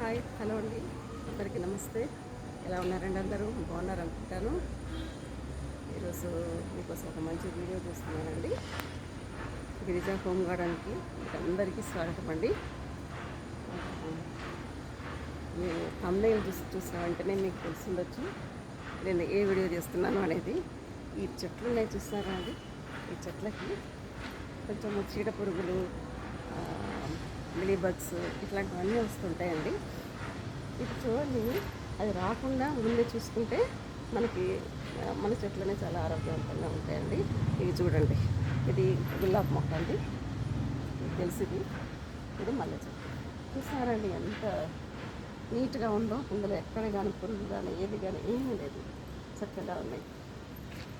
Hi hello అండి, అందరికీ నమస్తే. ఎలా ఉన్నారండి? అందరూ బాగున్నారు అనుకుంటాను. ఈరోజు మీకోసం ఒక మంచి వీడియో చూస్తున్నానండి. గిరిజా హోమ్ గార్డెన్కి మీకు అందరికీ స్వాగతం అండి. మీరు thumbnail చూసిన వెంటనే మీకు తెలిసిండొచ్చు నేను ఏ వీడియో చేస్తున్నాను అనేది. ఈ చెట్లు నేను చూస్తున్నారా అండి, ఈ చెట్లకి కొంచెం చీడ పురుగులు, మిలీ బగ్స్ ఇట్లాంటివన్నీ వస్తుంటాయండి. ఇది చూడండి, అది రాకుండా ముందే చూసుకుంటే మనకి మన చెట్లనే చాలా ఆరోగ్యవంతంగా ఉంటాయండి. ఇవి చూడండి, ఇది గులాబ్ మొక్క అండి, మీకు తెలిసింది. ఇది మల్లె చెట్టు చూసారండి ఎంత నీట్గా ఉందో. ఇందులో ఎక్కడ కానీ పురుగు కానీ ఏది కానీ ఏమీ లేదు, చక్కగా ఉన్నాయి.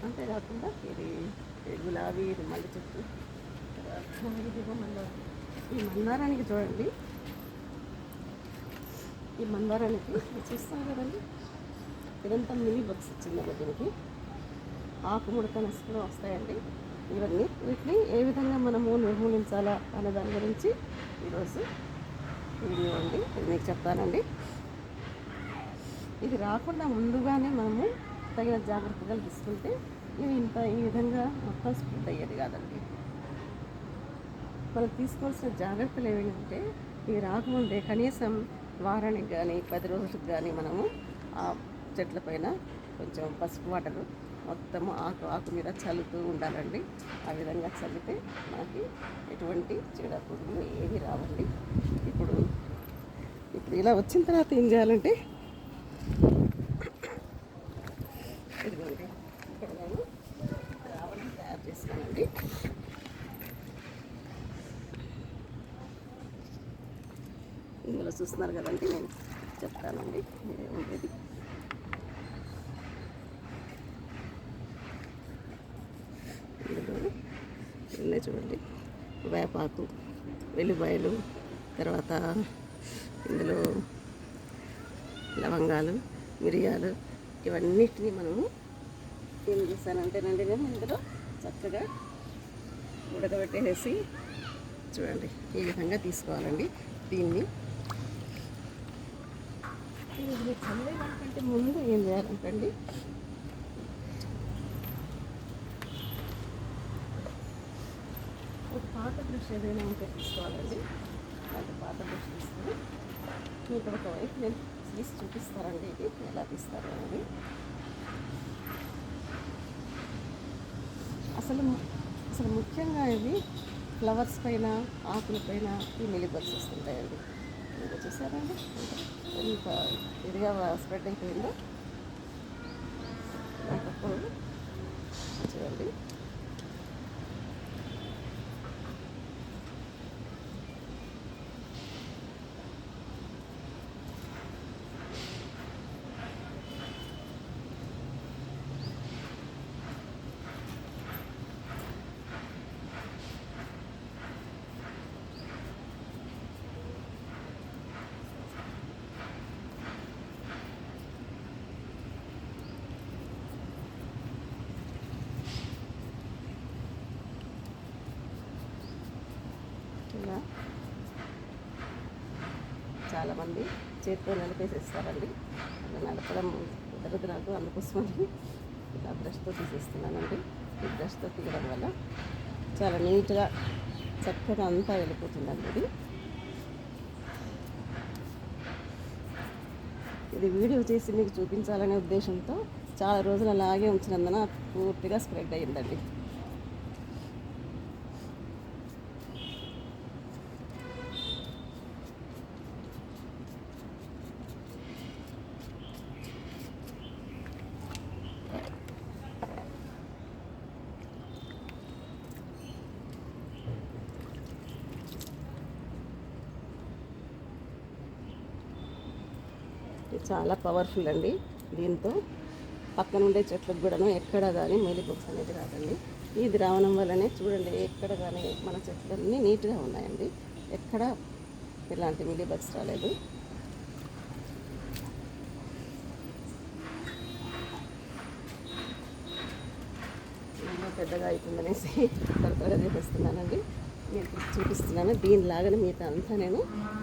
అంతేకాకుండా ఇది గులాబీ, ఇది మల్లె చెట్టు. ఇదిగో మళ్ళీ ఈ మందారానికి చూడండి, ఈ మందారానికి చూస్తాం కదండి, ఇదంతా మినీ బగ్స్ వచ్చిందండి. దీనికి ఆకు ముడత నష్టం వస్తాయండి. ఇవన్నీ వీటిని ఏ విధంగా మనము నిర్మూలించాలా అనే దాని గురించి ఈరోజు వీడియో అండి. ఇది మీకు చెప్తానండి. ఇది రాకుండా ముందుగానే మనము తగిన జాగ్రత్తలు తీసుకుంటే ఇవి ఈ విధంగా మొత్తం స్ప్రెడ్ అయ్యేది కాదండి. మనం తీసుకోవాల్సిన జాగ్రత్తలు ఏమిటంటే, ఇవి రాకముందే కనీసం వారానికి కానీ 10 రోజులకు కానీ మనము ఆ చెట్ల పైన కొంచెం పసుపు వాటరు మొత్తము ఆకు మీద చల్లుతూ ఉండాలండి. ఆ విధంగా చల్లితే మనకి ఎటువంటి చీడపురుగులు ఏవి రావండి. ఇప్పుడు ఇలా వచ్చిన తర్వాత ఏం చేయాలంటే, ఇదిగోండి ఇక్కడ నేను రావడం తయారు చేస్తానండి. ఇందులో చూస్తున్నారు కదండి, నేను చెప్తానండి ఉండేది. ఇందులో ఇవన్నీ చూడండి, వేపాకు, వెల్లిపాయలు, తర్వాత ఇందులో లవంగాలు, మిరియాలు, ఇవన్నిటిని మనము ఏం చేశానంటేనండి, నేను ఇందులో చక్కగా ఉడకబెట్టేసి చూడండి ఈ విధంగా తీసుకోవాలండి. దీన్ని చల్లేదానికంటే ముందు ఏం చేయాలంటండి, ఒక పాత బ్రష్ ఏదైనా ఉంటే తీసుకోవాలండి. అంటే పాత బ్రష్ తీసుకొని మీకు ఒకవైపు నేను తీసి చూపిస్తారండి, ఇది ఎలా తీస్తారు అనేది. అసలు ముఖ్యంగా ఇవి ఫ్లవర్స్ పైన, ఆకుల పైన ఈ మిలీ బగ్స్ వస్తుంటాయండి. ఇంకా చూసారండి ఎంత ఇదిగా స్ప్రెడ్ అయిపోయిందో. ఒకప్పుడు చూడండి, ఇలా చాలామంది చేతితో నలిపేసేస్తారండి. అలా నలపడం కుదరదు నాకు, అందుకోసమని ఇలా బ్రష్తో తీసేస్తున్నానండి. ఈ బ్రష్తో తీయడం వల్ల చాలా నీట్గా చక్కగా అంతా వెళ్ళిపోతుందండి. ఇది వీడియో చేసి మీకు చూపించాలనే ఉద్దేశంతో చాలా రోజులు అలాగే ఉంచినందున పూర్తిగా స్ప్రెడ్ అయ్యిందండి. చాలా పవర్ఫుల్ అండి. దీంతో పక్కన ఉండే చెట్లకు కూడాను ఎక్కడ కానీ మిలీ బగ్స్ అనేది రాదండి. ఇది రావడం వల్లనే చూడండి, ఎక్కడ కానీ మన చెట్లన్నీ నీట్గా ఉన్నాయండి. ఎక్కడ ఇలాంటి మిలీ బగ్స్ రాలేదు. పెద్దగా అవుతుందనేసి త్వరగా చేసేస్తున్నానండి. మీకు చూపిస్తున్నాను. దీనిలాగానే మిగతా అంతా నేను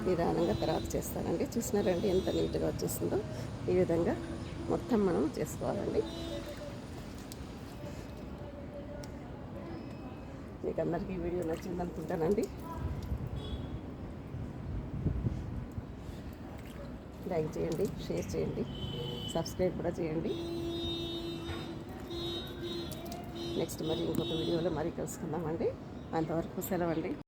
నిదానంగా తర్వాత చేస్తానండి. చూసినారండి ఎంత నీట్గా వచ్చేసిందో. ఈ విధంగా మొత్తం మనం చేసుకోవాలండి. మీకు అందరికీ వీడియో నచ్చింది అనుకుంటానండి. లైక్ చేయండి, షేర్ చేయండి, సబ్స్క్రైబ్ కూడా చేయండి. నెక్స్ట్ మరి ఇంకొక వీడియోలో మరీ కలుసుకుందామండి. అంతవరకు సెలవండి.